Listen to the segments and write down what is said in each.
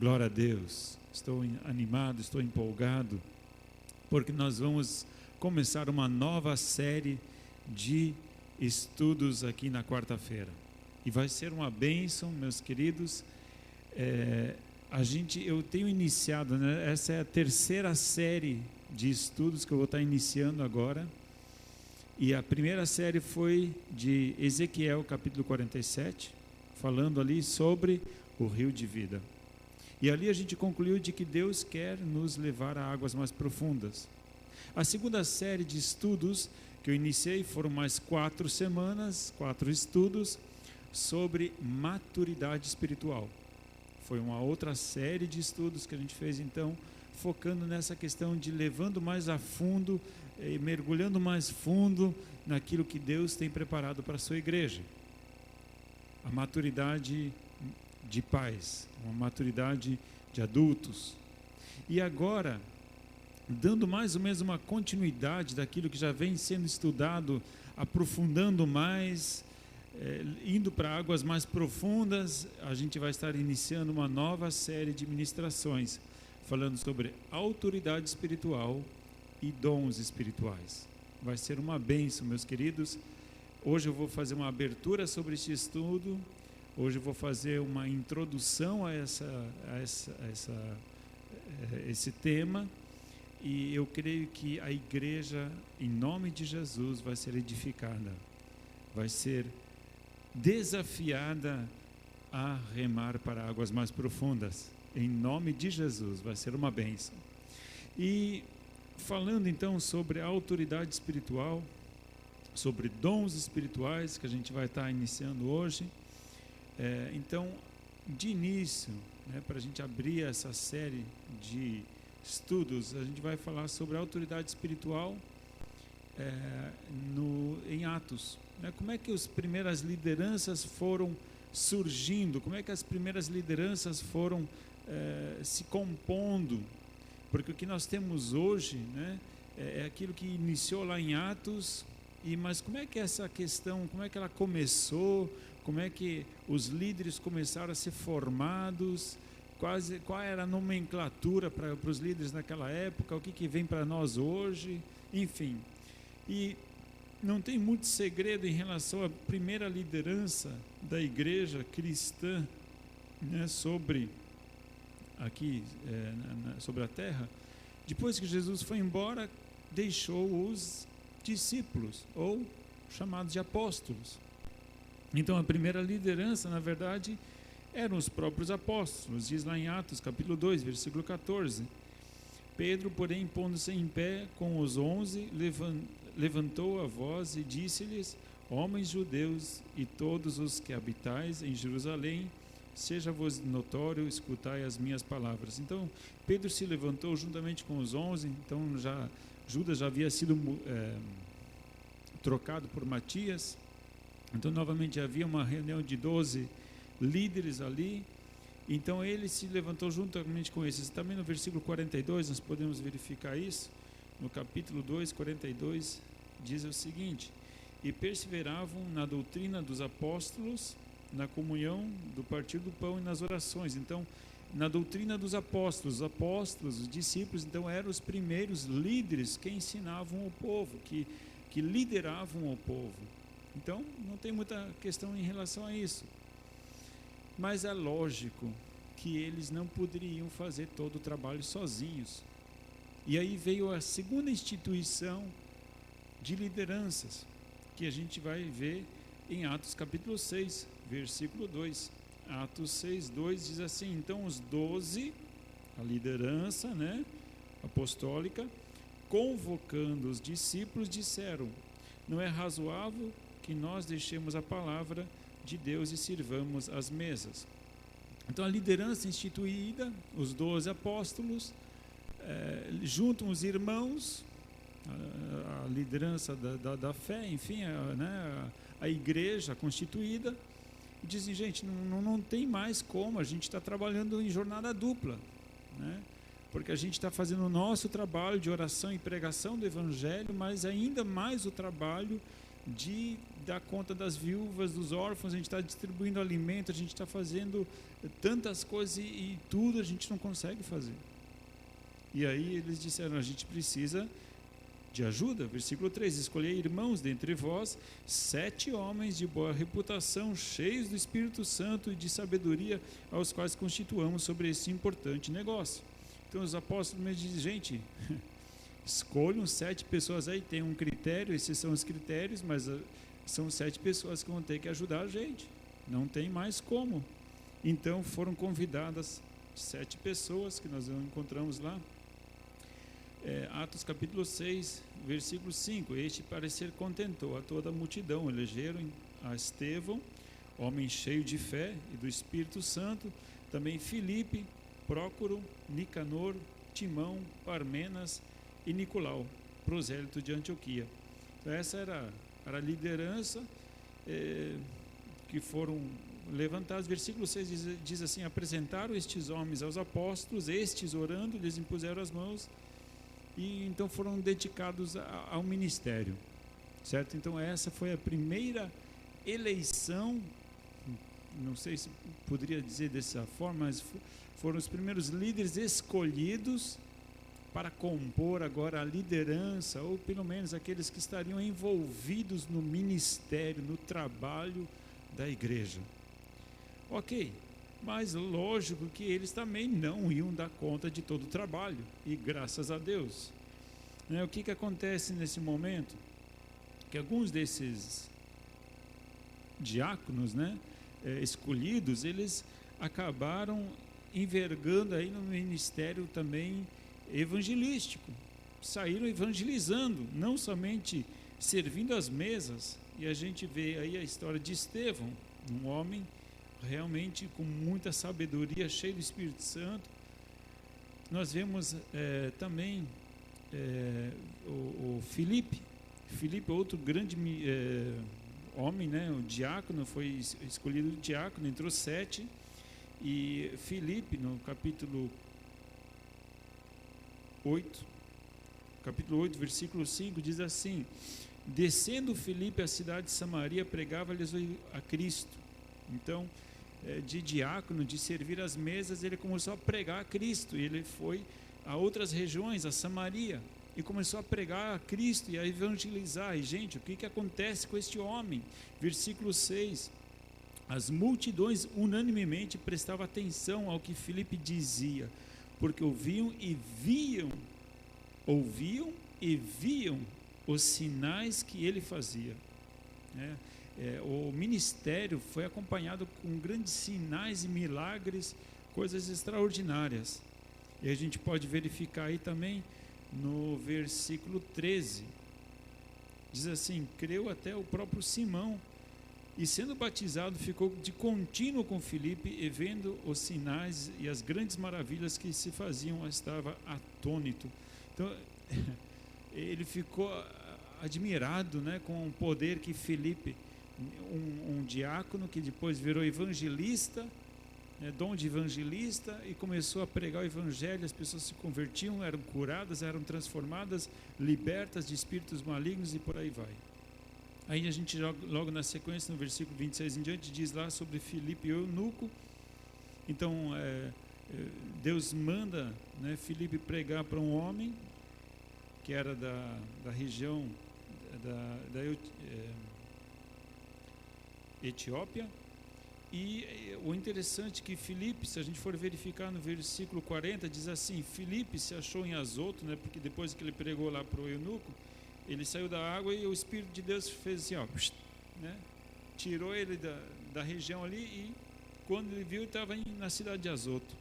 Glória a Deus, estou animado, estou empolgado, porque nós vamos começar uma nova série de estudos aqui na quarta-feira. E vai ser uma bênção, meus queridos. Eu tenho iniciado, né? Essa é a terceira série de estudos que eu vou estar iniciando agora. E a primeira série foi de Ezequiel, capítulo 47, falando ali sobre o rio de vida. E ali a gente concluiu de que Deus quer nos levar a águas mais profundas. A segunda série de estudos que eu iniciei foram mais 4 semanas, 4 estudos sobre maturidade espiritual. Foi uma outra série de estudos que a gente fez, então, focando nessa questão de levando mais a fundo, mergulhando mais fundo naquilo que Deus tem preparado para a sua igreja. A maturidade de pais, uma maturidade de adultos. E agora, dando mais ou menos uma continuidade daquilo que já vem sendo estudado, aprofundando mais, indo para águas mais profundas, a gente vai estar iniciando uma nova série de ministrações, falando sobre autoridade espiritual e dons espirituais. Vai ser uma bênção, meus queridos. Hoje eu vou fazer uma abertura sobre este estudo. Hoje eu vou fazer uma introdução a esse tema, e eu creio que a igreja, em nome de Jesus, vai ser edificada, vai ser desafiada a remar para águas mais profundas, em nome de Jesus, vai ser uma bênção. E falando então sobre a autoridade espiritual, sobre dons espirituais, que a gente vai estar iniciando hoje. Então, de início, para a gente abrir essa série de estudos, a gente vai falar sobre a autoridade espiritual em Atos. Como é que as primeiras lideranças foram surgindo, como é que as primeiras lideranças foram se compondo, porque o que nós temos hoje, é aquilo que iniciou lá em Atos, mas como é que essa questão, como é que ela começou, como é que os líderes começaram a ser formados, qual era a nomenclatura para os líderes naquela época, o que vem para nós hoje, enfim. E não tem muito segredo em relação à primeira liderança da igreja cristã, sobre a terra. Depois que Jesus foi embora, deixou os discípulos, ou chamados de apóstolos. Então a primeira liderança, na verdade, eram os próprios apóstolos. Diz lá em Atos capítulo 2, versículo 14: Pedro, porém, pondo-se em pé com os 11, levantou a voz e disse-lhes: Homens judeus e todos os que habitais em Jerusalém, seja-vos notório, escutai as minhas palavras. Então Pedro se levantou juntamente com os 11. Então Judas já havia sido trocado por Matias. Então novamente havia uma reunião de 12 líderes ali. Então ele se levantou juntamente com esses. Também no versículo 42 nós podemos verificar isso. No capítulo 2, 42, diz o seguinte: E perseveravam na doutrina dos apóstolos, na comunhão do partir do pão e nas orações. Então, na doutrina dos apóstolos, os discípulos, então eram os primeiros líderes que ensinavam o povo, que lideravam o povo. Então, não tem muita questão em relação a isso. Mas é lógico que eles não poderiam fazer todo o trabalho sozinhos. E aí veio a segunda instituição de lideranças, que a gente vai ver em Atos capítulo 6, versículo 2. Atos 6, 2 diz assim: Então os 12, a liderança, apostólica, convocando os discípulos, disseram: Não é razoável que nós deixemos a palavra de Deus e sirvamos as mesas. Então a liderança instituída, os 12 apóstolos, juntam os irmãos, a liderança da fé, enfim, a igreja constituída, e dizem: gente, não tem mais como, a gente está trabalhando em jornada dupla, porque a gente está fazendo o nosso trabalho de oração e pregação do Evangelho, mas ainda mais o trabalho de dá conta das viúvas, dos órfãos, a gente está distribuindo alimento, a gente está fazendo tantas coisas e tudo a gente não consegue fazer. E aí eles disseram, a gente precisa de ajuda. Versículo 3, escolhei irmãos dentre vós 7 homens de boa reputação, cheios do Espírito Santo e de sabedoria, aos quais constituamos sobre esse importante negócio. Então os apóstolos me dizem, gente, escolham 7 pessoas aí, tem um critério, esses são os critérios, mas são 7 pessoas que vão ter que ajudar a gente, não tem mais como. Então foram convidadas 7 pessoas que nós encontramos lá. Atos capítulo 6, versículo 5, este parecer contentou a toda a multidão, elegeram a Estevão, homem cheio de fé e do Espírito Santo, também Filipe, Prócoro, Nicanor, Timão, Parmenas e Nicolau, prosélito de Antioquia. Então essa era a liderança que foram levantados. Versículo 6 diz assim, apresentaram estes homens aos apóstolos, estes orando, lhes impuseram as mãos, e então foram dedicados ao ministério, certo? Então essa foi a primeira eleição, não sei se poderia dizer dessa forma, mas foram os primeiros líderes escolhidos para compor agora a liderança, ou pelo menos aqueles que estariam envolvidos no ministério, no trabalho da igreja. Ok, mas lógico que eles também não iam dar conta de todo o trabalho, e graças a Deus. O que acontece nesse momento? Que alguns desses diáconos, escolhidos, eles acabaram envergando aí no ministério também evangelístico, saíram evangelizando, não somente servindo as mesas, e a gente vê aí a história de Estevão, um homem realmente com muita sabedoria, cheio do Espírito Santo. Nós vemos também o Filipe, outro grande homem, o diácono, foi escolhido diácono, entrou 7, e Filipe, no capítulo 8, versículo 5, diz assim, descendo Filipe à cidade de Samaria, pregava-lhes a Cristo. Então, de diácono, de servir as mesas, ele começou a pregar a Cristo, e ele foi a outras regiões, a Samaria, e começou a pregar a Cristo e a evangelizar. E gente, o que acontece com este homem? Versículo 6, as multidões unanimemente prestavam atenção ao que Filipe dizia, porque ouviam e viam os sinais que ele fazia. O ministério foi acompanhado com grandes sinais e milagres, coisas extraordinárias. E a gente pode verificar aí também no versículo 13. Diz assim, creu até o próprio Simão, e sendo batizado ficou de contínuo com Filipe, e vendo os sinais e as grandes maravilhas que se faziam, estava atônito. Então, ele ficou admirado, com o poder que Filipe, um diácono que depois virou evangelista, dom de evangelista, e começou a pregar o evangelho, as pessoas se convertiam, eram curadas, eram transformadas, libertas de espíritos malignos, e por aí vai. Aí a gente logo na sequência, no versículo 26 em diante, diz lá sobre Filipe e eunuco. Então Deus manda Filipe pregar para um homem que era da região da Etiópia. E o interessante é que Filipe, se a gente for verificar no versículo 40, diz assim, Filipe se achou em Azoto, porque depois que ele pregou lá para o eunuco, ele saiu da água e o Espírito de Deus fez assim, tirou ele da região ali, e quando ele viu, ele estava na cidade de Azoto.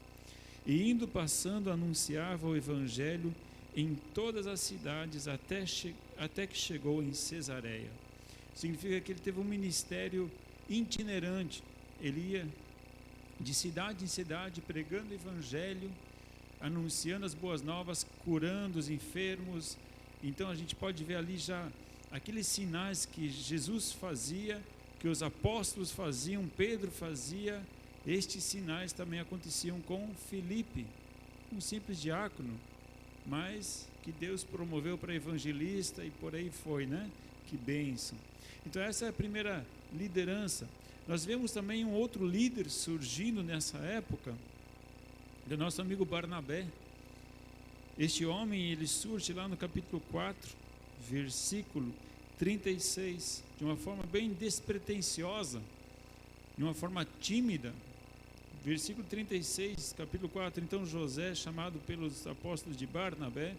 E indo passando, anunciava o evangelho em todas as cidades, até que chegou em Cesareia. Significa que ele teve um ministério itinerante. Ele ia de cidade em cidade, pregando o evangelho, anunciando as boas novas, curando os enfermos. Então a gente pode ver ali já aqueles sinais que Jesus fazia, que os apóstolos faziam, Pedro fazia. Estes sinais também aconteciam com Filipe, um simples diácono, mas que Deus promoveu para evangelista, e por aí foi, Que bênção. Então essa é a primeira liderança. Nós vemos também um outro líder surgindo nessa época, do nosso amigo Barnabé. Este homem, ele surge lá no capítulo 4, versículo 36, de uma forma bem despretensiosa, de uma forma tímida. Versículo 36, capítulo 4, então José, chamado pelos apóstolos de Barnabé,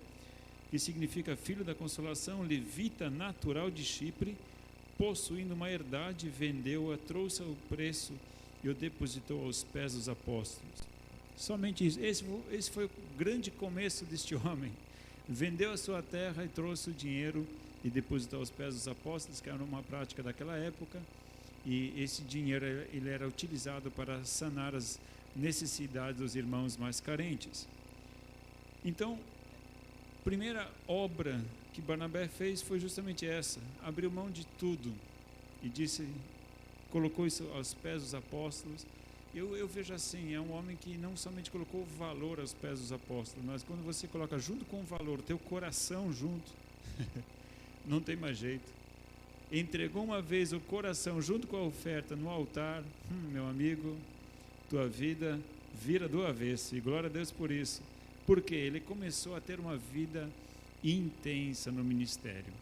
que significa filho da consolação, levita natural de Chipre, possuindo uma herdade, vendeu-a, trouxe ao preço e o depositou aos pés dos apóstolos. Somente isso. Esse foi o grande começo deste homem. Vendeu a sua terra e trouxe o dinheiro e depositou aos pés dos apóstolos, que era uma prática daquela época, e esse dinheiro ele era utilizado para sanar as necessidades dos irmãos mais carentes. Então, a primeira obra que Barnabé fez foi justamente essa: abriu mão de tudo e colocou isso aos pés dos apóstolos. Eu vejo assim, é um homem que não somente colocou valor aos pés dos apóstolos, mas quando você coloca junto com o valor, o teu coração junto, não tem mais jeito. Entregou uma vez o coração junto com a oferta no altar, meu amigo, tua vida vira do avesso, e glória a Deus por isso, porque ele começou a ter uma vida intensa no ministério.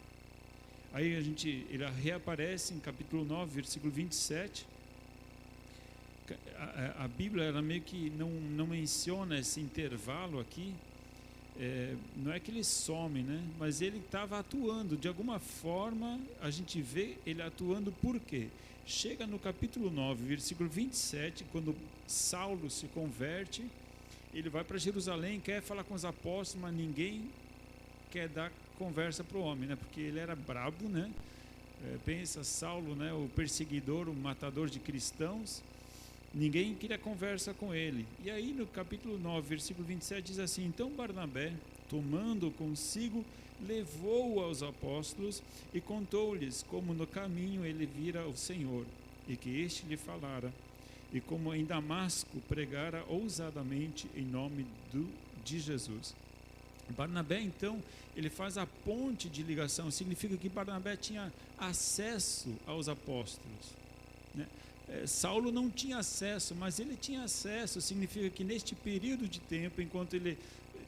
Aí ele reaparece em capítulo 9, versículo 27. A Bíblia, ela meio que não menciona esse intervalo aqui. Não é que ele some, né? Mas ele estava atuando, de alguma forma a gente vê ele atuando. Por quê? Chega no capítulo 9, versículo 27, quando Saulo se converte, ele vai para Jerusalém, quer falar com os apóstolos, mas ninguém quer dar conversa para o homem, né? Porque ele era brabo, né? Pensa, Saulo, né? O perseguidor, o matador de cristãos. Ninguém queria conversa com ele. E aí no capítulo 9, versículo 27 diz assim: então Barnabé, tomando consigo, levou-o aos apóstolos e contou-lhes como no caminho ele vira o Senhor, e que este lhe falara, e como em Damasco pregara ousadamente em nome de Jesus. Barnabé, então, ele faz a ponte de ligação. Significa que Barnabé tinha acesso aos apóstolos, né? Saulo não tinha acesso, mas ele tinha acesso. Significa que neste período de tempo, enquanto ele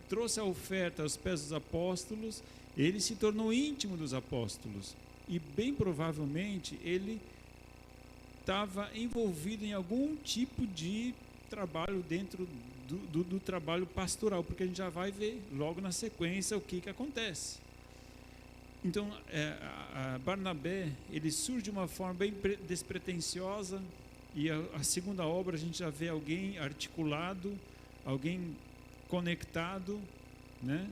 trouxe a oferta aos pés dos apóstolos, ele se tornou íntimo dos apóstolos, e bem provavelmente ele estava envolvido em algum tipo de trabalho dentro do trabalho pastoral, porque a gente já vai ver logo na sequência o que acontece. Então, Barnabé, ele surge de uma forma bem despretensiosa, e a segunda obra a gente já vê alguém articulado, alguém conectado, né?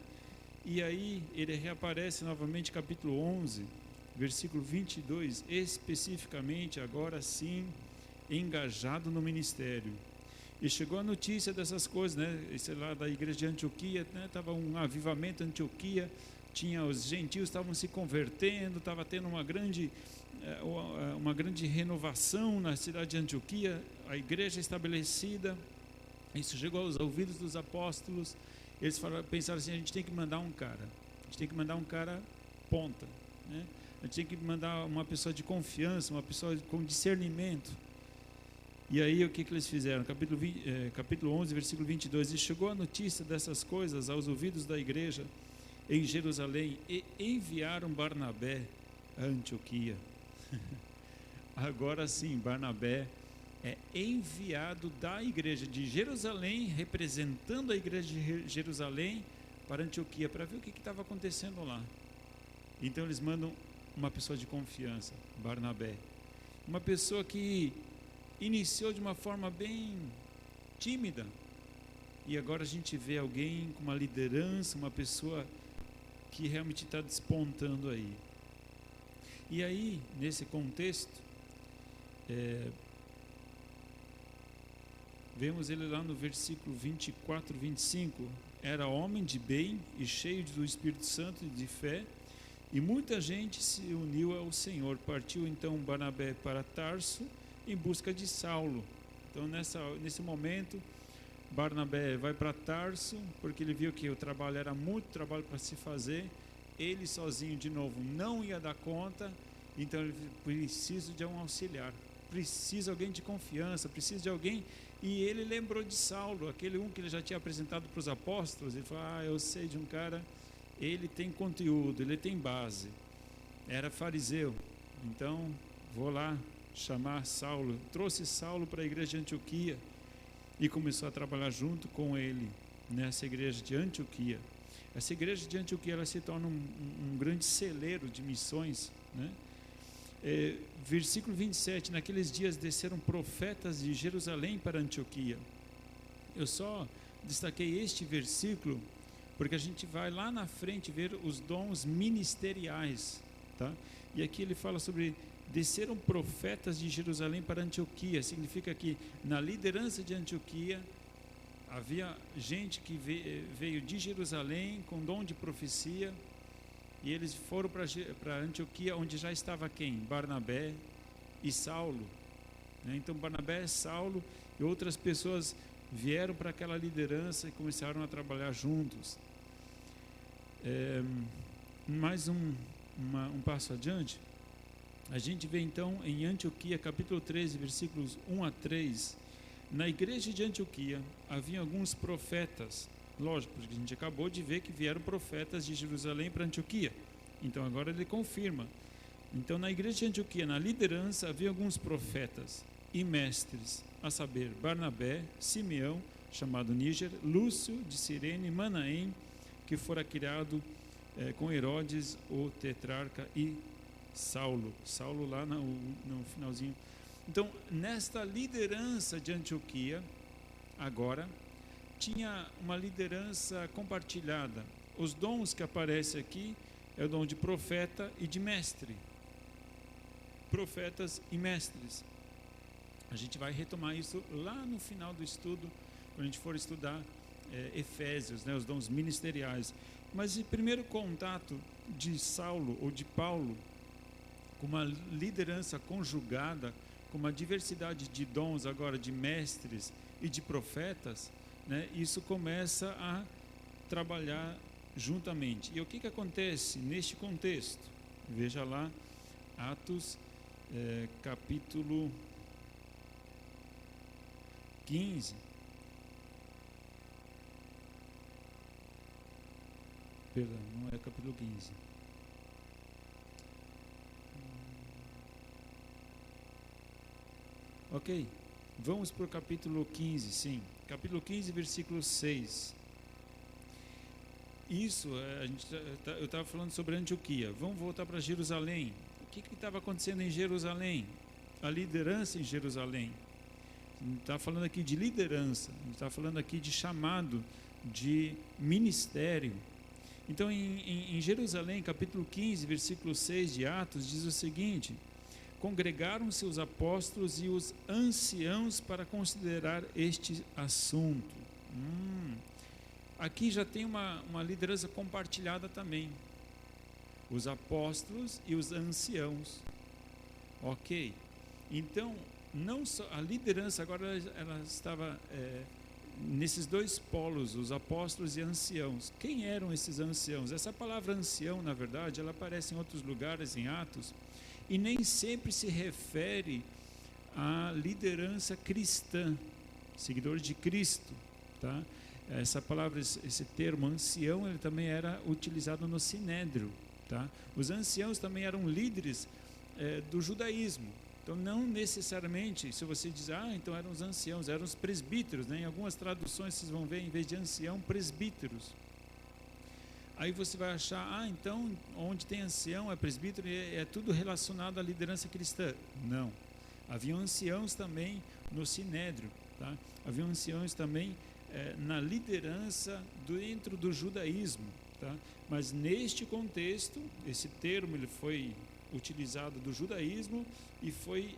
E aí ele reaparece novamente, capítulo 11, versículo 22, especificamente, agora sim, engajado no ministério. E chegou a notícia dessas coisas, né? Esse lá da igreja de Antioquia, né? Estava um avivamento em Antioquia, os gentios estavam se convertendo, estava tendo uma grande renovação na cidade de Antioquia, a igreja estabelecida. Isso chegou aos ouvidos dos apóstolos. Eles pensaram assim: a gente tem que mandar um cara, ponta, né? A gente tem que mandar uma pessoa de confiança, uma pessoa com discernimento. E aí o que eles fizeram? Capítulo 11, versículo 22, e chegou a notícia dessas coisas aos ouvidos da igreja em Jerusalém, e enviaram Barnabé a Antioquia. Agora sim, Barnabé é enviado da igreja de Jerusalém, representando a igreja de Jerusalém, para Antioquia, para ver o que estava acontecendo lá. Então eles mandam uma pessoa de confiança, Barnabé, uma pessoa que iniciou de uma forma bem tímida, e agora a gente vê alguém com uma liderança, uma pessoa que realmente está despontando aí. E aí, nesse contexto, vemos ele lá no versículo 24, 25, era homem de bem e cheio do Espírito Santo e de fé, e muita gente se uniu ao Senhor. Partiu então Barnabé para Tarso em busca de Saulo. Então nesse momento, Barnabé vai para Tarso, porque ele viu que o trabalho era muito trabalho para se fazer, ele sozinho de novo não ia dar conta, então ele precisa de um auxiliar, precisa de alguém de confiança, precisa de alguém. E ele lembrou de Saulo, aquele que ele já tinha apresentado para os apóstolos. Ele falou: eu sei de um cara, ele tem conteúdo, ele tem base, era fariseu, então vou lá chamar Saulo. Trouxe Saulo para a igreja de Antioquia e começou a trabalhar junto com ele nessa igreja de Antioquia. Essa igreja de Antioquia, ela se torna um grande celeiro de missões, né? Versículo 27, naqueles dias desceram profetas de Jerusalém para Antioquia. Eu só destaquei este versículo porque a gente vai lá na frente ver os dons ministeriais, tá? E aqui ele fala sobre desceram profetas de Jerusalém para Antioquia. Significa que na liderança de Antioquia havia gente que veio de Jerusalém com dom de profecia, e eles foram para Antioquia, onde já estava quem? Barnabé e Saulo, né? Então Barnabé, Saulo e outras pessoas vieram para aquela liderança e começaram a trabalhar juntos. Mais um passo adiante, a gente vê então em Antioquia, capítulo 13, versículos 1 a 3. Na igreja de Antioquia havia alguns profetas. Lógico, porque a gente acabou de ver que vieram profetas de Jerusalém para Antioquia. Então agora ele confirma. Então na igreja de Antioquia, na liderança, havia alguns profetas e mestres, a saber, Barnabé, Simeão, chamado Níger, Lúcio de Cirene, Manaém, que fora criado com Herodes, o tetrarca, e Saulo lá no finalzinho. Então, nesta liderança de Antioquia, agora, tinha uma liderança compartilhada. Os dons que aparecem aqui é o dom de profeta e de mestre. Profetas e mestres. A gente vai retomar isso lá no final do estudo, quando a gente for estudar Efésios, né, os dons ministeriais. Mas o primeiro contato de Saulo ou de Paulo com uma liderança conjugada, com uma diversidade de dons agora de mestres e de profetas, né, isso começa a trabalhar juntamente. E o que acontece neste contexto? Veja lá, Atos, capítulo 15. Perdão, não é capítulo 15. Ok, vamos para o capítulo 15, sim. Capítulo 15, versículo 6. Isso, eu estava falando sobre Antioquia. Vamos voltar para Jerusalém. O que estava acontecendo em Jerusalém? A liderança em Jerusalém. A gente está falando aqui de liderança, a gente está falando aqui de chamado, de ministério. Então, em Jerusalém, capítulo 15, versículo 6 de Atos, diz o seguinte: congregaram-se os apóstolos e os anciãos para considerar este assunto. Aqui já tem uma liderança compartilhada também. Os apóstolos e os anciãos. Ok. Então, não só a liderança agora ela estava nesses dois polos, os apóstolos e anciãos. Quem eram esses anciãos? Essa palavra ancião, na verdade, ela aparece em outros lugares, em Atos, e nem sempre se refere à liderança cristã, seguidor de Cristo, tá? Essa palavra, esse termo ancião, ele também era utilizado no Sinédrio, tá? Os anciãos também eram líderes do judaísmo. Então, não necessariamente, se você diz, então eram os anciãos, eram os presbíteros, né? Em algumas traduções vocês vão ver, em vez de ancião, presbíteros. Aí você vai achar, então, onde tem ancião, é presbítero, é tudo relacionado à liderança cristã. Não. Havia anciãos também no Sinédrio, tá? Havia anciãos também na liderança dentro do judaísmo, tá? Mas neste contexto, esse termo ele foi utilizado do judaísmo e foi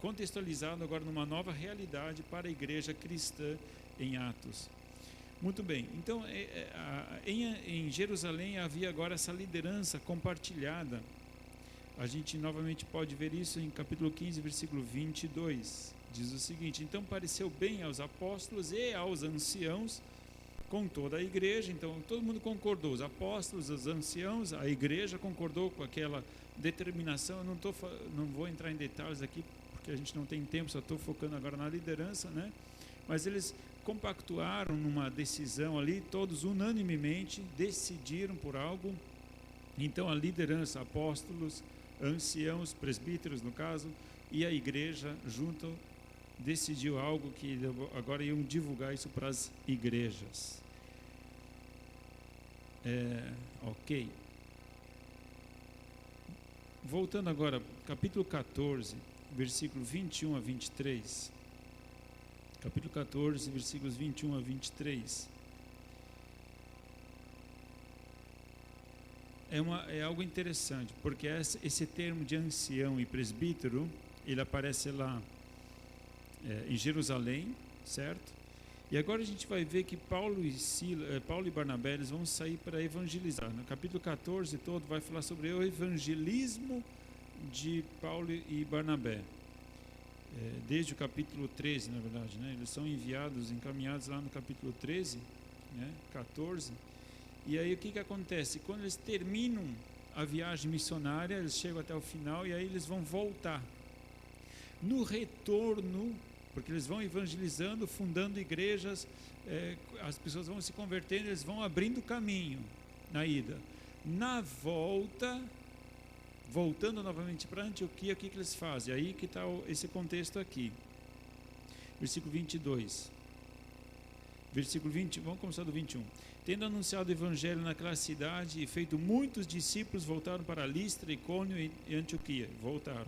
contextualizado agora numa nova realidade para a igreja cristã em Atos. Muito bem, então em Jerusalém havia agora essa liderança compartilhada. A gente novamente pode ver isso em capítulo 15, versículo 22. Diz o seguinte: então pareceu bem aos apóstolos e aos anciãos com toda a igreja. Então todo mundo concordou, os apóstolos, os anciãos, a igreja concordou com aquela determinação. Eu não vou entrar em detalhes aqui, porque a gente não tem tempo, só estou focando agora na liderança, né? Mas eles compactuaram numa decisão ali, todos unanimemente decidiram por algo. Então a liderança, apóstolos, anciãos, presbíteros no caso, e a igreja junto decidiu algo que agora iam divulgar isso para as igrejas. Ok. Voltando agora, capítulo 14, versículo 21 a 23. Capítulo 14, versículos 21 a 23. É algo interessante, porque esse termo de ancião e presbítero, ele aparece lá em Jerusalém, certo? E agora a gente vai ver que Paulo e Barnabé, eles vão sair para evangelizar. No capítulo 14 todo vai falar sobre o evangelismo de Paulo e Barnabé. Desde o capítulo 13, na verdade, né? Eles são encaminhados lá no capítulo 13, né? 14. E aí o que acontece? Quando eles terminam a viagem missionária, eles chegam até o final e aí eles vão voltar. No retorno, porque eles vão evangelizando, fundando igrejas, as pessoas vão se convertendo, eles vão abrindo caminho na ida. Na volta, voltando novamente para Antioquia, o que eles fazem? Aí que está esse contexto aqui. Versículo 22. Versículo 20, vamos começar do 21. Tendo anunciado o evangelho naquela cidade e feito muitos discípulos, voltaram para Listra, Icônio e Antioquia. Voltaram,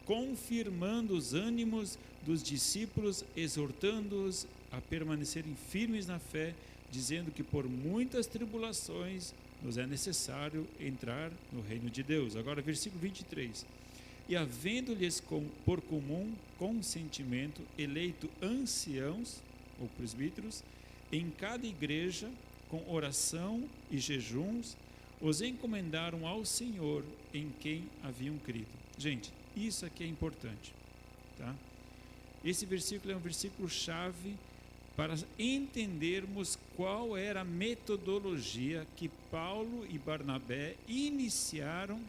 confirmando os ânimos dos discípulos, exortando-os a permanecerem firmes na fé, dizendo que por muitas tribulações nos é necessário entrar no reino de Deus. Agora, versículo 23. E havendo-lhes por comum consentimento eleito anciãos, ou presbíteros, em cada igreja, com oração e jejuns, os encomendaram ao Senhor em quem haviam crido. Gente, isso aqui é importante, tá? Esse versículo é um versículo chave para entendermos qual era a metodologia que Paulo e Barnabé iniciaram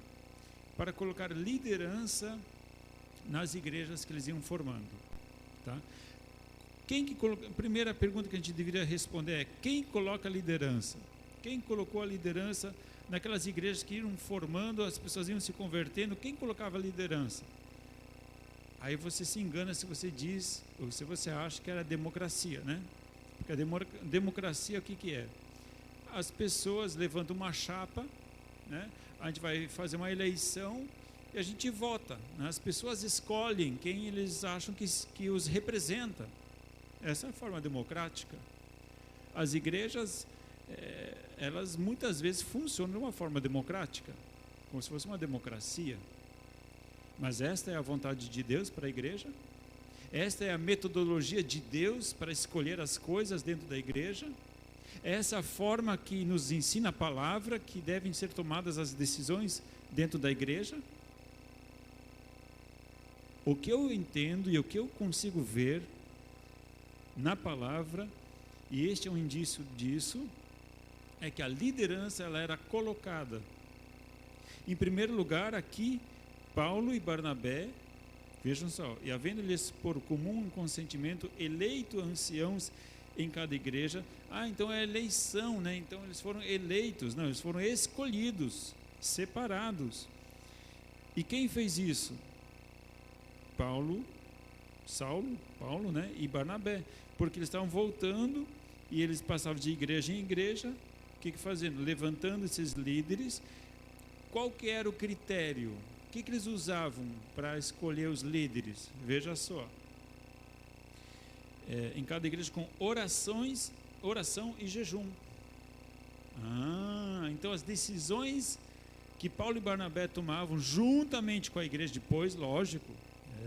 para colocar liderança nas igrejas que eles iam formando, tá? A primeira pergunta que a gente deveria responder é: quem coloca a liderança? Quem colocou a liderança naquelas igrejas que iam formando, as pessoas iam se convertendo? Quem colocava a liderança? Aí você se engana se você diz, ou se você acha que era democracia, né? Porque a democracia, o que é? As pessoas levantam uma chapa, né? A gente vai fazer uma eleição e a gente vota, né? As pessoas escolhem quem eles acham que os representa. Essa é a forma democrática. As igrejas, elas muitas vezes funcionam de uma forma democrática, como se fosse uma democracia. Mas esta é a vontade de Deus para a igreja? Esta é a metodologia de Deus para escolher as coisas dentro da igreja? Essa é a forma que nos ensina a palavra, que devem ser tomadas as decisões dentro da igreja? O que eu entendo e o que eu consigo ver na palavra, e este é um indício disso, é que a liderança ela era colocada. Em primeiro lugar, aqui, Paulo e Barnabé, vejam só, e havendo-lhes por comum consentimento eleito anciãos em cada igreja. Então é eleição, né? Então eles foram eleitos, não, eles foram escolhidos, separados. E quem fez isso? Saulo, né? E Barnabé, porque eles estavam voltando e eles passavam de igreja em igreja, o que fazendo? Levantando esses líderes. Qual que era o critério? O que eles usavam para escolher os líderes? Veja só. Em cada igreja com oração e jejum. Então as decisões que Paulo e Barnabé tomavam juntamente com a igreja depois, lógico,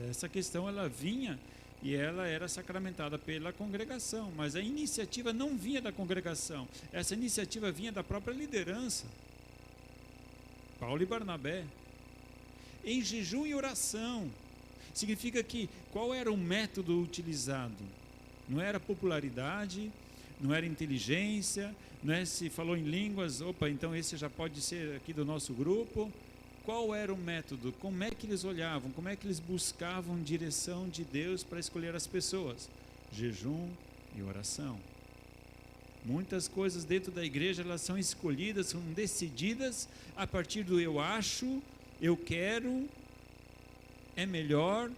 essa questão ela vinha e ela era sacramentada pela congregação, mas a iniciativa não vinha da congregação, essa iniciativa vinha da própria liderança. Paulo e Barnabé, em jejum e oração. Significa que qual era o método utilizado? Não era popularidade, não era inteligência, não é se falou em línguas, opa, então esse já pode ser aqui do nosso grupo. Qual era o método? Como é que eles olhavam? Como é que eles buscavam direção de Deus para escolher as pessoas? Jejum e oração. Muitas coisas dentro da igreja, elas são escolhidas, são decididas a partir do eu acho, eu quero, é melhor.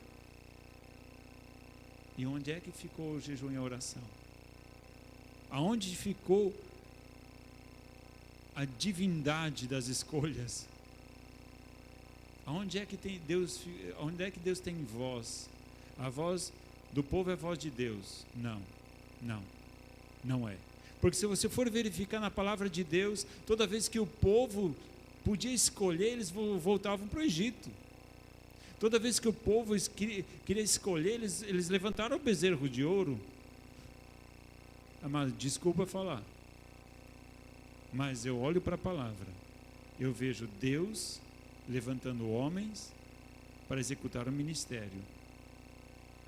E onde é que ficou o jejum e a oração? Aonde ficou a divindade das escolhas? Onde é que Deus tem voz? A voz do povo é a voz de Deus? Não é. Porque se você for verificar na palavra de Deus, toda vez que o povo podia escolher, eles voltavam para o Egito. Toda vez que o povo queria escolher, eles levantaram o bezerro de ouro. Mas desculpa falar, mas eu olho para a palavra, eu vejo Deus levantando homens para executar o ministério.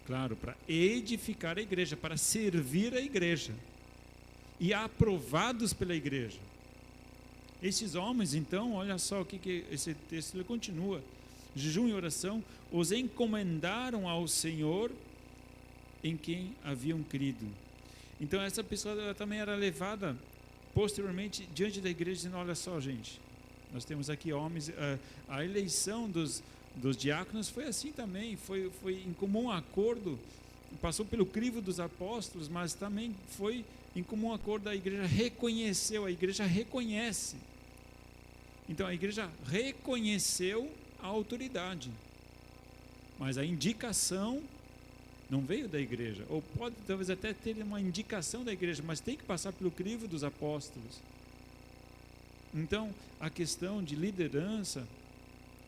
Claro, para edificar a igreja, para servir a igreja. E aprovados pela igreja. Esses homens, então, olha só o que esse texto ele continua. Jejum e oração os encomendaram ao Senhor em quem haviam crido. Então essa pessoa ela também era levada posteriormente diante da igreja, dizendo, olha só, gente, nós temos aqui homens, a eleição dos diáconos foi assim também, foi em comum acordo, passou pelo crivo dos apóstolos, mas também foi em comum acordo, a igreja reconheceu, a igreja reconhece. Então a igreja reconheceu a autoridade, mas a indicação não veio da igreja, ou pode talvez até ter uma indicação da igreja, mas tem que passar pelo crivo dos apóstolos. Então a questão de liderança,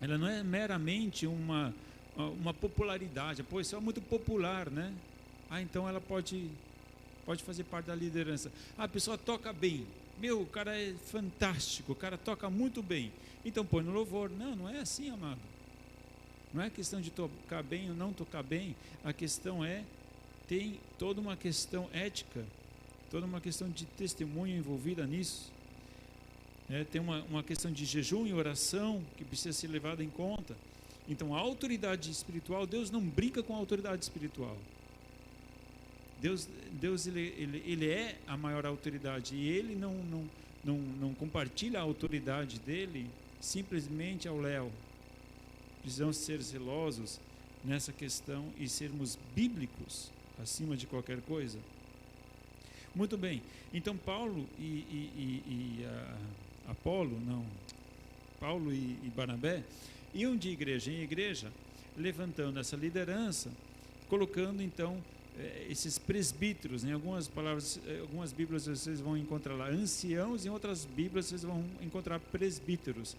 ela não é meramente uma popularidade, pô, isso é muito popular, né? Então ela pode fazer parte da liderança. A pessoa toca bem, o cara é fantástico, o cara toca muito bem, então põe no louvor. Não é assim, amado. Não é questão de tocar bem ou não tocar bem, a questão tem toda uma questão ética, toda uma questão de testemunho envolvida nisso. Tem uma questão de jejum e oração que precisa ser levada em conta. Então a autoridade espiritual, Deus não brinca com a autoridade espiritual. Deus ele é a maior autoridade, e Ele não compartilha a autoridade dEle simplesmente ao léu. Precisamos ser zelosos nessa questão e sermos bíblicos acima de qualquer coisa. Muito bem, então Paulo Paulo e Barnabé iam de igreja em igreja, levantando essa liderança, colocando então esses presbíteros. Em algumas palavras, algumas bíblias vocês vão encontrar lá anciãos, em outras bíblias vocês vão encontrar presbíteros.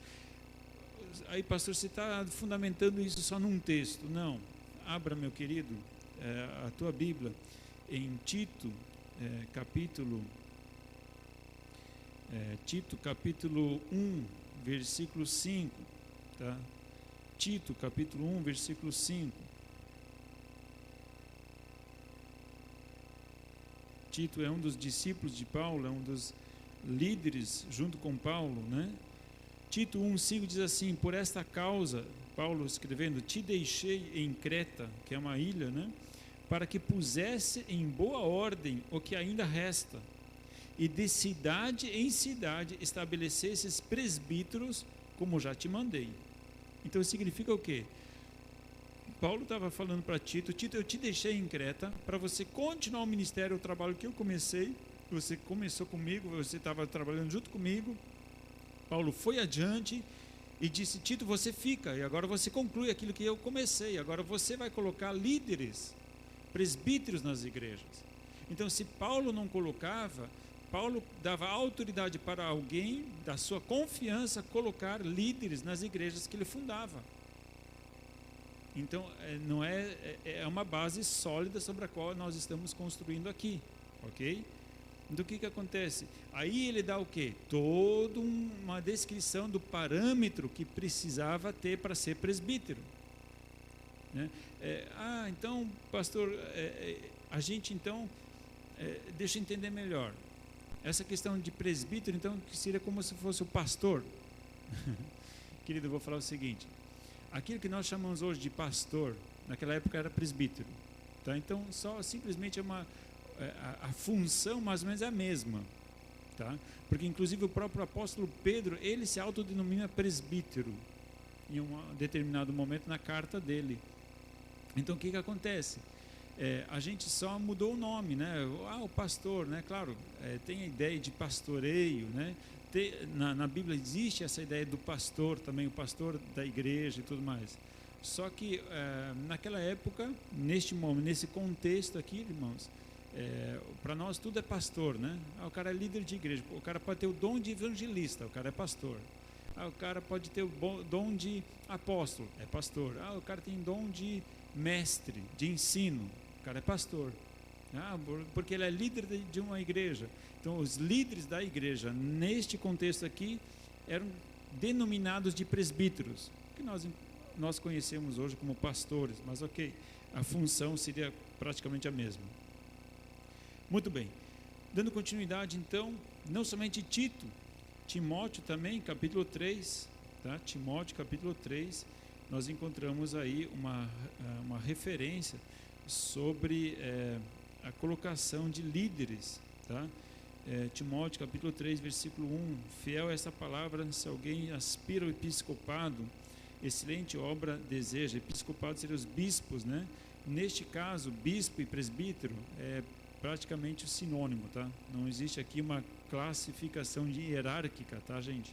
Aí, pastor, você está fundamentando isso só num texto? Não. Abra, meu querido, a tua Bíblia em Tito, capítulo 1, versículo 5, tá? Tito, capítulo 1, versículo 5. Tito é um dos discípulos de Paulo, é um dos líderes junto com Paulo, né? Tito 1,5 diz assim: por esta causa, Paulo escrevendo, te deixei em Creta, que é uma ilha, né? Para que pusesse em boa ordem o que ainda resta, e de cidade em cidade estabelecesses presbíteros, como já te mandei. Então significa o quê? Paulo estava falando para Tito, eu te deixei em Creta para você continuar o ministério, o trabalho que eu comecei. Você começou comigo, você estava trabalhando junto comigo. Paulo foi adiante e disse: Tito, você fica, e agora você conclui aquilo que eu comecei. Agora você vai colocar líderes, presbíteros nas igrejas. Então, se Paulo não colocava, Paulo dava autoridade para alguém da sua confiança colocar líderes nas igrejas que ele fundava. Então, não é uma base sólida sobre a qual nós estamos construindo aqui, ok? Então, o que acontece? Aí ele dá o quê? Toda uma descrição do parâmetro que precisava ter para ser presbítero, né? Então, pastor, a gente então deixa eu entender melhor. Essa questão de presbítero, então, que seria como se fosse o pastor. Querido, eu vou falar o seguinte. Aquilo que nós chamamos hoje de pastor, naquela época era presbítero. Tá? Então, só simplesmente a função mais ou menos é a mesma. Tá? Porque, inclusive, o próprio apóstolo Pedro, ele se autodenomina presbítero em um determinado momento na carta dele. Então, o que acontece? A gente só mudou o nome, né? O pastor, né? Claro, tem a ideia de pastoreio, né? Na Bíblia existe essa ideia do pastor também, o pastor da igreja e tudo mais. Só que naquela época, nesse contexto aqui, irmãos, para nós tudo é pastor, né? O cara é líder de igreja, o cara pode ter o dom de evangelista, o cara é pastor. O cara pode ter o dom de apóstolo, é pastor. O cara tem dom de mestre, de ensino, o cara é pastor. Porque ele é líder de uma igreja. Então, os líderes da igreja, neste contexto aqui, eram denominados de presbíteros, que nós conhecemos hoje como pastores, mas ok, a função seria praticamente a mesma. Muito bem, dando continuidade então, não somente Tito, Timóteo também, capítulo 3, tá? Timóteo, capítulo 3, nós encontramos aí uma referência sobre a colocação de líderes, tá? Timóteo, capítulo 3, versículo 1, fiel a essa palavra, se alguém aspira ao episcopado, excelente obra deseja. Episcopado seriam os bispos, né? Neste caso, bispo e presbítero é praticamente o sinônimo, tá? Não existe aqui uma classificação hierárquica, tá, gente?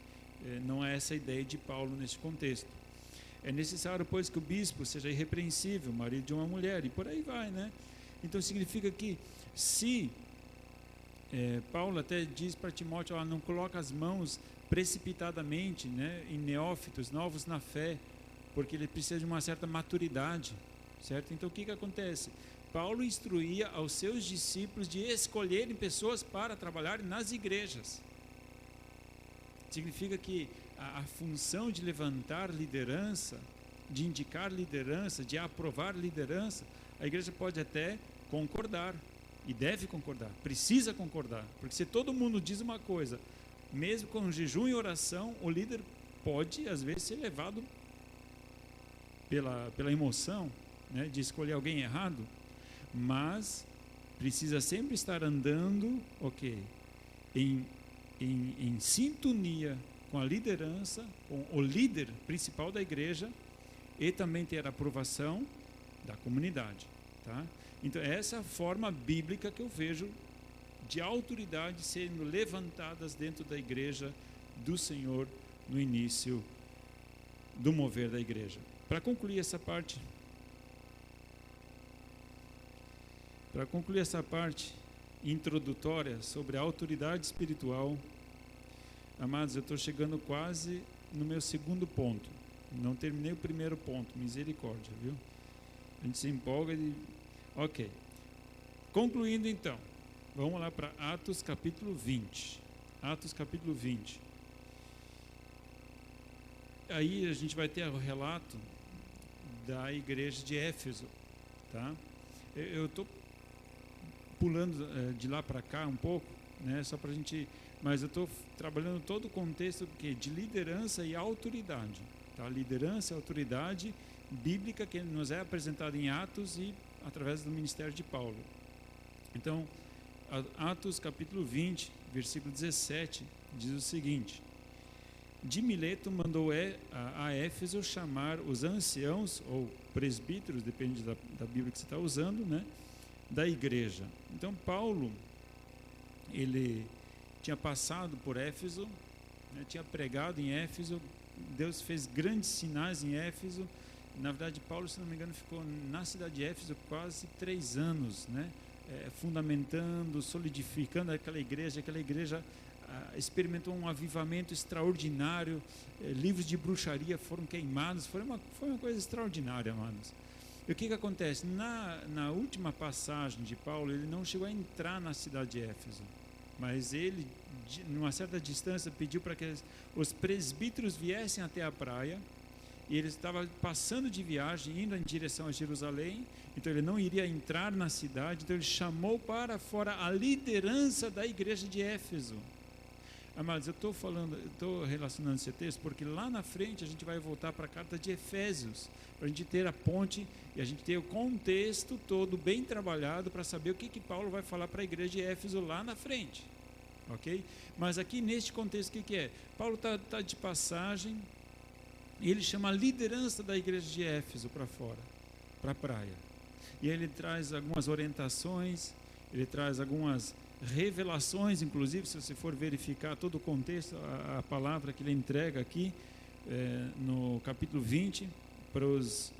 Não é essa a ideia de Paulo nesse contexto. É necessário, pois, que o bispo seja irrepreensível, marido de uma mulher, e por aí vai, né? Então significa que se Paulo até diz para Timóteo, não coloca as mãos precipitadamente, né, em neófitos, novos na fé, porque ele precisa de uma certa maturidade, certo? Então o que acontece? Paulo instruía aos seus discípulos de escolherem pessoas para trabalharem nas igrejas. Significa que a função de levantar liderança, de indicar liderança, de aprovar liderança, a igreja pode até concordar, e deve concordar, precisa concordar, porque se todo mundo diz uma coisa, mesmo com jejum e oração, o líder pode, às vezes, ser levado pela emoção, né, de escolher alguém errado, mas precisa sempre estar andando, em sintonia com a liderança, com o líder principal da igreja, e também ter a aprovação da comunidade, tá? Então, essa é a forma bíblica que eu vejo de autoridade sendo levantadas dentro da igreja do Senhor no início do mover da igreja. Para concluir essa parte introdutória sobre a autoridade espiritual, amados, eu estou chegando quase no meu segundo ponto. Não terminei o primeiro ponto, misericórdia, viu? A gente se empolga e... Ok. Concluindo então, vamos lá para Atos capítulo 20. Atos capítulo 20. Aí a gente vai ter o relato da igreja de Éfeso, tá? Eu estou pulando de lá para cá um pouco, né? Só para a gente... Mas eu estou trabalhando todo o contexto de liderança e autoridade, tá? Liderança e autoridade bíblica que nos é apresentada em Atos e através do ministério de Paulo. Então, Atos capítulo 20, versículo 17, diz o seguinte: de Mileto mandou a Éfeso chamar os anciãos, ou presbíteros, depende da Bíblia que você está usando, né, da igreja. Então, Paulo, ele tinha passado por Éfeso, né, tinha pregado em Éfeso, Deus fez grandes sinais em Éfeso. Na verdade, Paulo, se não me engano, ficou na cidade de Éfeso quase 3 anos, né? Fundamentando, solidificando aquela igreja experimentou um avivamento extraordinário, livros de bruxaria foram queimados, foi uma coisa extraordinária, amados. E o que acontece? Na última passagem de Paulo, ele não chegou a entrar na cidade de Éfeso, mas ele, numa certa distância, pediu para que os presbíteros viessem até a praia e ele estava passando de viagem, indo em direção a Jerusalém, então ele não iria entrar na cidade, então ele chamou para fora a liderança da igreja de Éfeso. Amados, eu estou relacionando esse texto porque lá na frente a gente vai voltar para a carta de Efésios, para a gente ter a ponte e a gente ter o contexto todo bem trabalhado para saber o que Paulo vai falar para a igreja de Éfeso lá na frente, ok? Mas aqui neste contexto, o que é? Paulo está de passagem e ele chama a liderança da igreja de Éfeso para fora, para a praia. E ele traz algumas orientações, ele traz algumas revelações, inclusive, se você for verificar todo o contexto, a palavra que ele entrega aqui, no capítulo 20, para os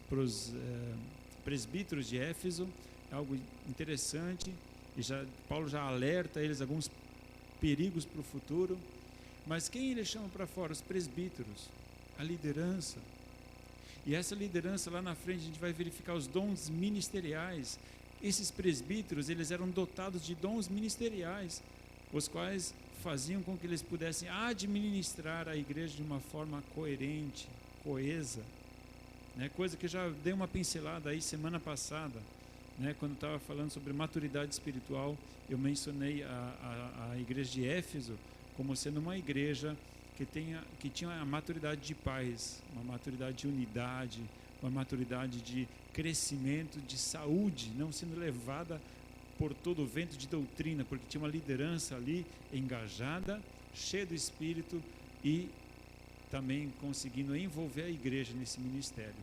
presbíteros de Éfeso, é algo interessante, e Paulo já alerta eles alguns perigos para o futuro. Mas quem ele chama para fora? Os presbíteros, a liderança. E essa liderança, lá na frente, a gente vai verificar os dons ministeriais. Esses presbíteros, eles eram dotados de dons ministeriais, os quais faziam com que eles pudessem administrar a igreja de uma forma coerente, coesa, né? Coisa que eu já dei uma pincelada aí semana passada, né? Quando estava falando sobre maturidade espiritual, eu mencionei a igreja de Éfeso como sendo uma igreja que tinha a maturidade de paz, uma maturidade de unidade, uma maturidade de crescimento, de saúde, não sendo levada por todo o vento de doutrina, porque tinha uma liderança ali engajada, cheia do Espírito e também conseguindo envolver a igreja nesse ministério.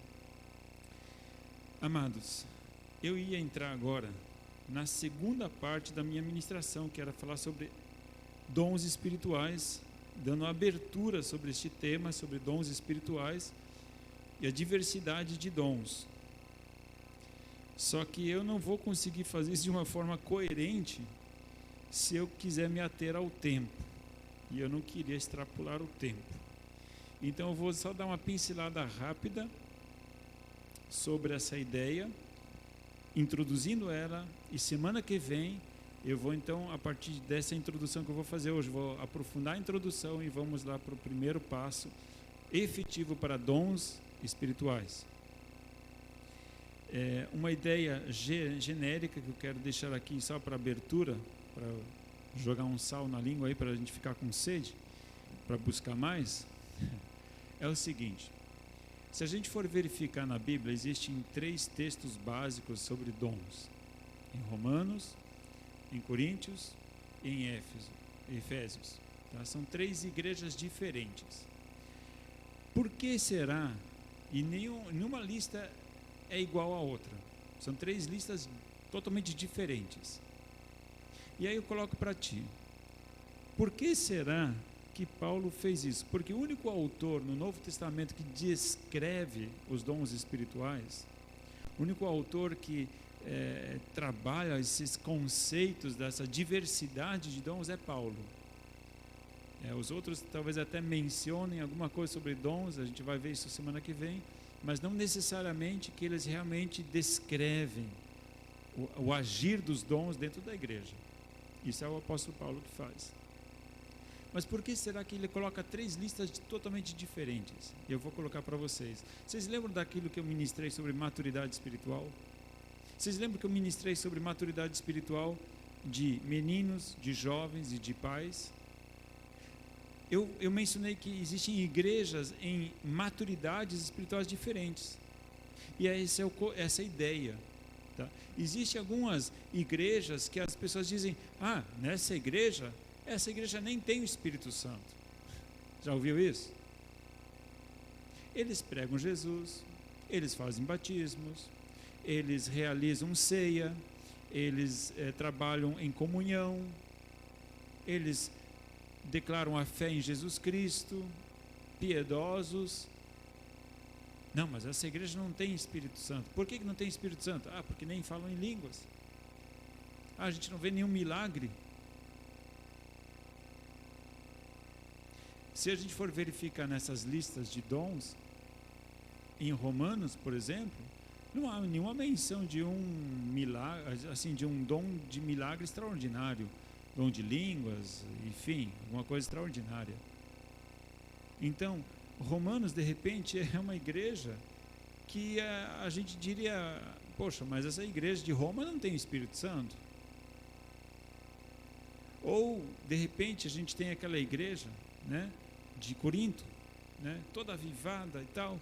Amados, eu ia entrar agora na segunda parte da minha ministração, que era falar sobre dons espirituais, dando abertura sobre este tema, sobre dons espirituais e a diversidade de dons. Só que eu não vou conseguir fazer isso de uma forma coerente se eu quiser me ater ao tempo. E eu não queria extrapolar o tempo. Então eu vou só dar uma pincelada rápida sobre essa ideia, introduzindo ela, e semana que vem eu vou então, a partir dessa introdução que eu vou fazer hoje, vou aprofundar a introdução e vamos lá para o primeiro passo efetivo para dons espirituais. Uma ideia genérica que eu quero deixar aqui só para abertura, para jogar um sal na língua aí para a gente ficar com sede, para buscar mais, é o seguinte: se a gente for verificar na Bíblia, existem 3 textos básicos sobre dons, em Romanos, em Coríntios e em Efésios. Tá? São 3 igrejas diferentes. Por que será? E nenhuma lista é igual à outra. São 3 listas totalmente diferentes. E aí eu coloco para ti. Por que será que Paulo fez isso? Porque o único autor no Novo Testamento que descreve os dons espirituais, o único autor que trabalha esses conceitos dessa diversidade de dons é Paulo. Os outros talvez até mencionem alguma coisa sobre dons, a gente vai ver isso semana que vem, mas não necessariamente que eles realmente descrevem o agir dos dons dentro da igreja. Isso é o apóstolo Paulo que faz. Mas por que será que ele coloca 3 listas totalmente diferentes? Eu vou colocar para vocês. Vocês lembram daquilo que eu ministrei sobre maturidade espiritual? Vocês lembram que eu ministrei sobre maturidade espiritual de meninos, de jovens e de pais? Eu mencionei que existem igrejas em maturidades espirituais diferentes. E essa é a ideia. Tá? Existem algumas igrejas que as pessoas dizem: essa igreja nem tem o Espírito Santo. Já ouviu isso? Eles pregam Jesus, eles fazem batismos, eles realizam ceia, eles trabalham em comunhão, eles declaram a fé em Jesus Cristo, piedosos. Não, mas essa igreja não tem Espírito Santo. Por que não tem Espírito Santo? Porque nem falam em línguas. A gente não vê nenhum milagre. Se a gente for verificar nessas listas de dons, em Romanos, por exemplo, não há nenhuma menção de um milagre, assim, de um dom de milagre extraordinário, dom de línguas, enfim, alguma coisa extraordinária. Então, Romanos, de repente, é uma igreja que a gente diria, poxa, mas essa igreja de Roma não tem o Espírito Santo. Ou, de repente, a gente tem aquela igreja, né, de Corinto, né, toda avivada e tal.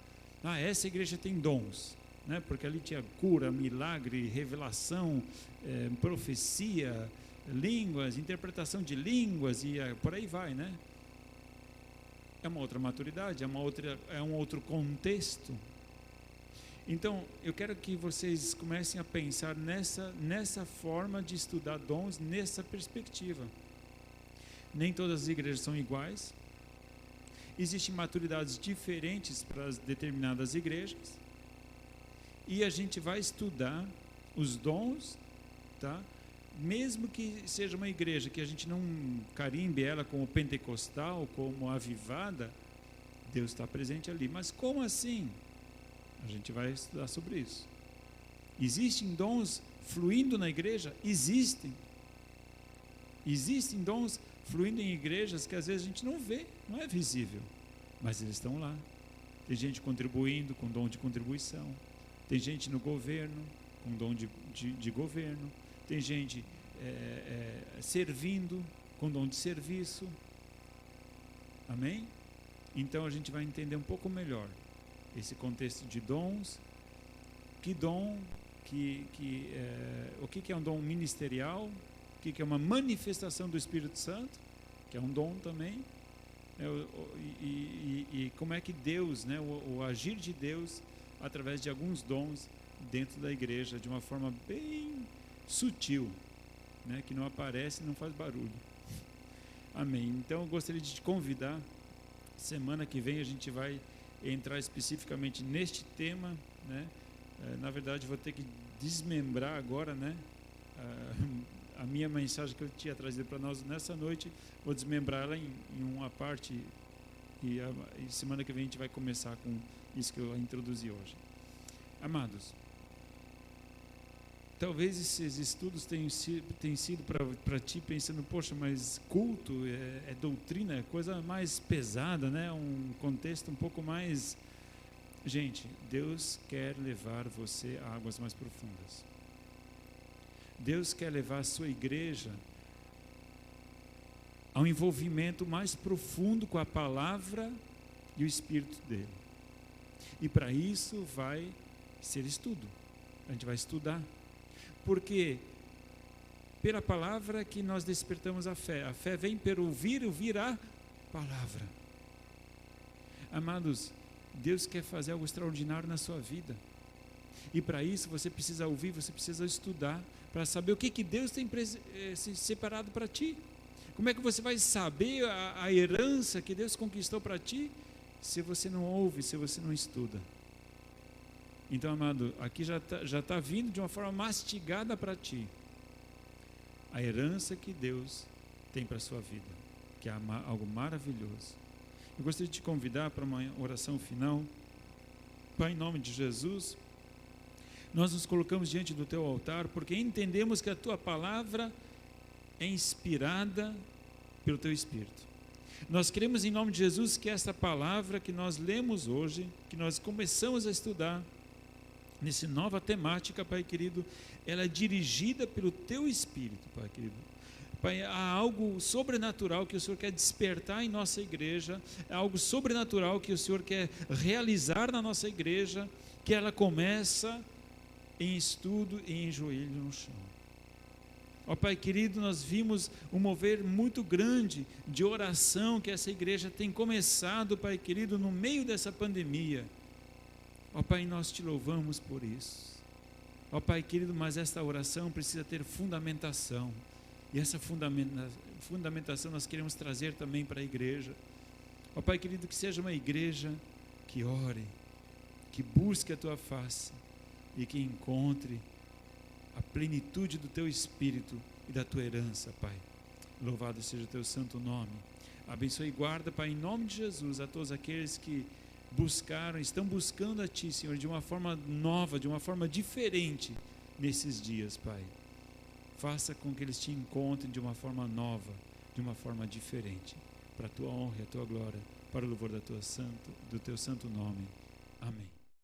Essa igreja tem dons, né, porque ali tinha cura, milagre, revelação, profecia, línguas, interpretação de línguas e por aí vai, né? É uma outra maturidade, é um outro contexto. Então, eu quero que vocês comecem a pensar nessa forma de estudar dons, nessa perspectiva. Nem todas as igrejas são iguais. Existem maturidades diferentes para as determinadas igrejas. E a gente vai estudar os dons, tá? Mesmo que seja uma igreja que a gente não carimbe ela como pentecostal, como avivada, Deus está presente ali. Mas como assim? A gente vai estudar sobre isso. Existem dons fluindo na igreja? Existem. Existem dons fluindo em igrejas que às vezes a gente não vê, não é visível, mas eles estão lá. Tem gente contribuindo com dom de contribuição, tem gente no governo com dom de governo, tem gente servindo com dom de serviço. Amém? Então a gente vai entender um pouco melhor esse contexto de dons. Que dom, o que é um dom ministerial, o que é uma manifestação do Espírito Santo, que é um dom também, e como é que Deus, né, o agir de Deus através de alguns dons dentro da igreja, de uma forma bem sutil, né, que não aparece e não faz barulho. Amém. Então eu gostaria de te convidar, semana que vem a gente vai entrar especificamente neste tema, né? Na verdade vou ter que desmembrar agora, né, a minha mensagem que eu tinha trazido para nós nessa noite, vou desmembrar ela em uma parte e semana que vem a gente vai começar com isso que eu introduzi hoje. Amados, talvez esses estudos tenham sido para ti pensando, poxa, mas culto é doutrina, é coisa mais pesada, né? Um contexto um pouco mais... Gente, Deus quer levar você a águas mais profundas. Deus quer levar a sua igreja a um envolvimento mais profundo com a palavra e o Espírito dele. E para isso vai ser estudo. A gente vai estudar. Porque pela palavra que nós despertamos a fé. A fé vem pelo ouvir a palavra. Amados, Deus quer fazer algo extraordinário na sua vida. E para isso você precisa ouvir, você precisa estudar, para saber o que Deus tem separado para ti. Como é que você vai saber a herança que Deus conquistou para ti, se você não ouve, se você não estuda? Então, amado, aqui já tá vindo de uma forma mastigada para ti a herança que Deus tem para a sua vida, que é algo maravilhoso. Eu gostaria de te convidar para uma oração final. Pai, em nome de Jesus, nós nos colocamos diante do teu altar, porque entendemos que a tua palavra é inspirada pelo teu Espírito. Nós queremos, em nome de Jesus, que esta palavra que nós lemos hoje, que nós começamos a estudar, nessa nova temática, Pai querido, ela é dirigida pelo teu Espírito, Pai querido. Pai, há algo sobrenatural que o Senhor quer despertar em nossa igreja, há algo sobrenatural que o Senhor quer realizar na nossa igreja, que ela começa em estudo e em joelho no chão. Ó Pai querido, nós vimos um mover muito grande de oração que essa igreja tem começado, Pai querido, no meio dessa pandemia. Ó Pai, nós te louvamos por isso. Ó Pai querido, mas esta oração precisa ter fundamentação. E essa fundamentação nós queremos trazer também para a igreja. Ó Pai querido, que seja uma igreja que ore, que busque a Tua face e que encontre a plenitude do Teu Espírito e da Tua herança, Pai. Louvado seja o Teu santo nome. Abençoe e guarda, Pai, em nome de Jesus, a todos aqueles que estão buscando a Ti, Senhor, de uma forma nova, de uma forma diferente nesses dias, Pai. Faça com que eles Te encontrem de uma forma nova, de uma forma diferente, para a Tua honra e a Tua glória, para o louvor do teu santo nome. Amém.